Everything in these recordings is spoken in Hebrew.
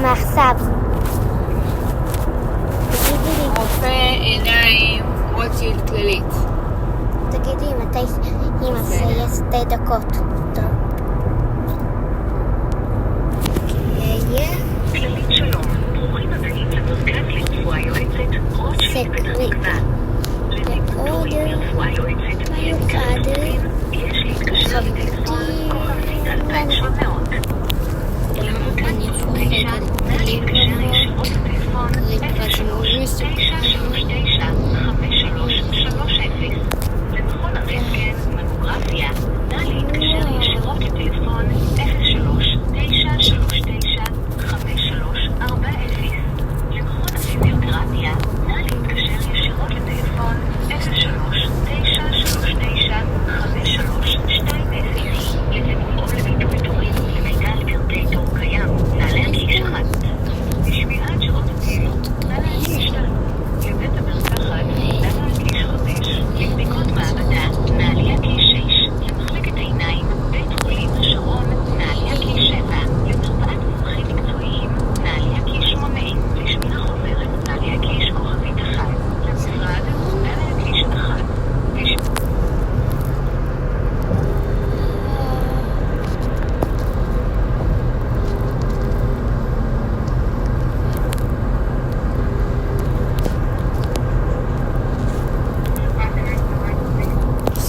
מעכשיו. תגידי לי. רופא עיניים רוטשילד כללית. תגידי מתי אמא שיהיה 2 דקות. טוב. כללית שלום, ברוכים הבאים למרכז לרפואה יועצת רוטשילד פתח תקווה. לטיפול ברפואה יועצת מיוחד. יש להתקשר לטלפון כוכבית 2700. למרכז תשע, נא להתקשר ישירות לטלפון 03-939-5330. למכון הרנטגן ממוגרפיה, נא להתקשר ישירות לטלפון 03-939-5340. למכון הפיזיותרפיה, נא להתקשר ישירות לטלפון 03-939-5320. לתיאום או לביטול תורים למידע על פרטי תור קיים, נא להגיש 1. לשמיעת שעות הפעילות, נא להגיש 2. לבית המרקחת, נא להגיש 5. לבדיקות מעבדה, נא להגיש 6. למחלקת עיניים, בית חולים השרון, נא להגיש 7. למרפאת מומחים מקצועיים, נא להגיש 8. לשמיעה חוזרת, נא להגיש כוכבית 1. למשרד, נא להגיש 1.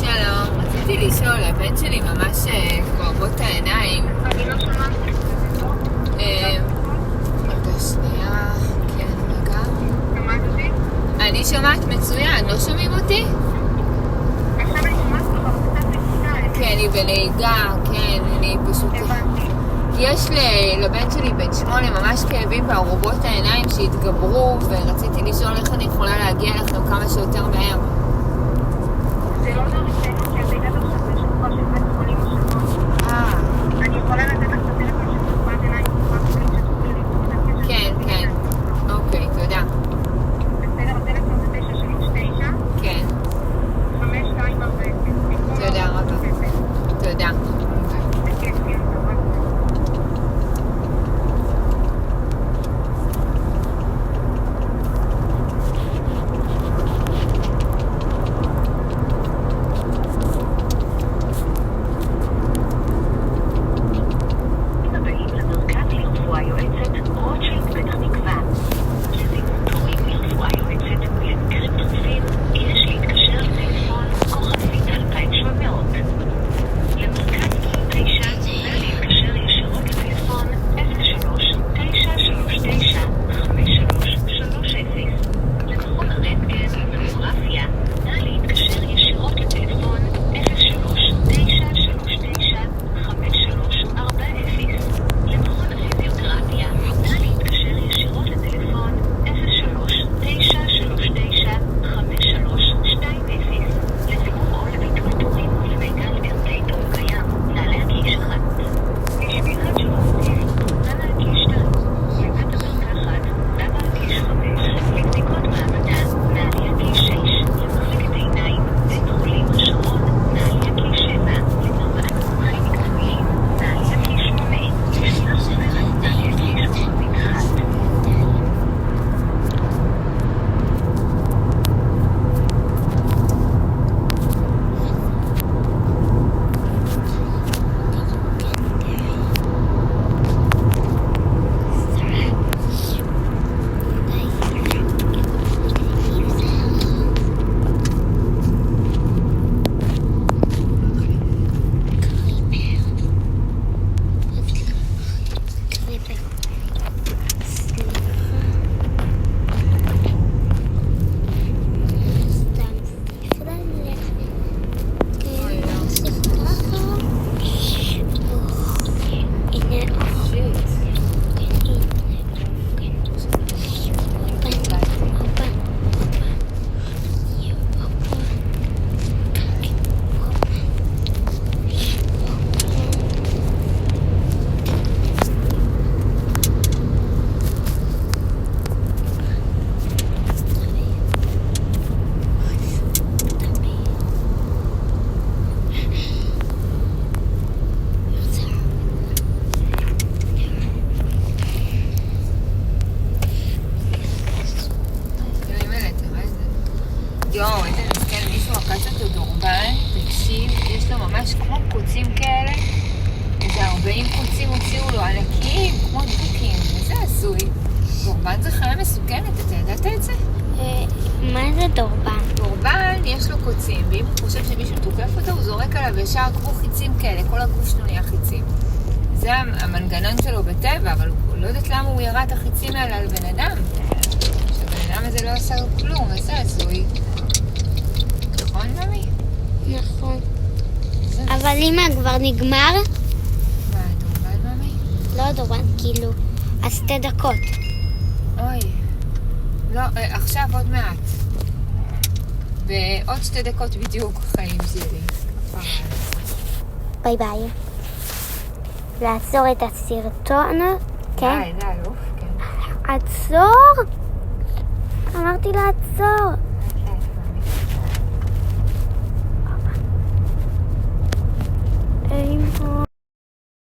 שלום, רציתי לשאול, הבן שלי ממש כואבות העיניים. אני לא שמעת. רגע שנייה, כן, רגע. שמעת אותי? אני שומעת מצוין, לא שומעים אותי? עכשיו אני שומעת אותך קצת נקודה. כן, היא בנהיגה, כן, אני פשוט... הבנתי. יש לבן שלי בן 8 ממש כאבים בערובות העיניים שהתגברו, ורציתי לשאול איך אני יכולה להגיע לכם כמה שיותר מהר. זה לא נורא שאלות שאת הגעת עכשיו לשבוע של בית חולים השרון. אני יכולה לתת לך את הטלפון של רפואת עיניים קופת חולים שתוכלי ליצור את הקשר. כן, כן. אוקיי, תודה. בסדר, הטלפון זה 939 כן, 5240. תודה רבה. תודה. בכיף, כן, טוב. חיצים, ואם הוא חושב שמישהו תוקף אותו, הוא זורק עליו ישר כמו חיצים כאלה, כל הגוף שלו נהיה חיצים. זה המנגנון שלו בטבע, אבל הוא לא יודעת למה הוא ירה את החיצים האלה על בן אדם. שהבן אדם הזה לא עשה כלום, עשה עשוי. נכון, ממי? נכון. אבל אמא, כבר נגמר? מה, דורבן, ממי? לא דורבן, כאילו, 2 דקות. אוי. לא, עכשיו עוד מעט. בעוד 2 דקות בדיוק חיים שלי. ביי ביי. לעצור את הסרטון. כן? זה אלוף, כן. עצור! אמרתי לעצור.